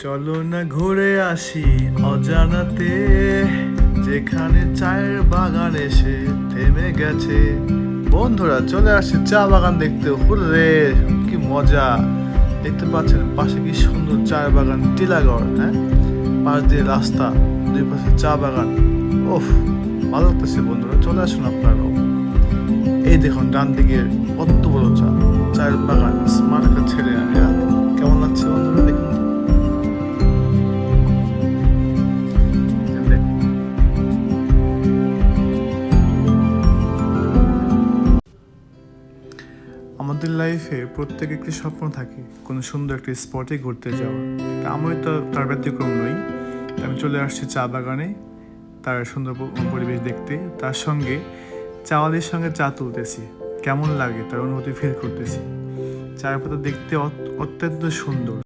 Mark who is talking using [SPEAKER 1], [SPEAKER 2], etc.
[SPEAKER 1] চলো না ঘুরে আসি অজানাতে, যেখানে চায়ের বাগান এসে থেমে গেছে। বন্ধুরা চলে আসছে চা বাগান দেখতে। হুররে, কি মজা! দেখতে পাচ্ছেন পাশে কি সুন্দর চায়ের বাগান, টিলাগড়। হ্যাঁ, পাশ দিয়ে রাস্তা, দুই পাশে চা বাগান। ওফ, ভালো লাগতেছে বন্ধুরা, চলে আসুন আপনারাও। এই দেখুন ডান দিকে কত বড় চায়ের বাগান, স্মার্ট কার্ড ছেড়ে কেমন লাগছে বন্ধুরা, দেখুন তো। আমাদের লাইফে প্রত্যেক একটি স্বপ্ন থাকে কোনো সুন্দর একটি স্পটে ঘুরতে যাওয়া। আমি তো তার ব্যতিক্রম নই। আমি চলে আসছি চা বাগানে, তার সুন্দর পরিবেশ দেখতে, তার সঙ্গে চাওয়ালির সঙ্গে চা তুলতেছি। কেমন লাগে তার অনুভূতি ফিল করতেছি। চায়ের পাতা দেখতে অত্যন্ত সুন্দর।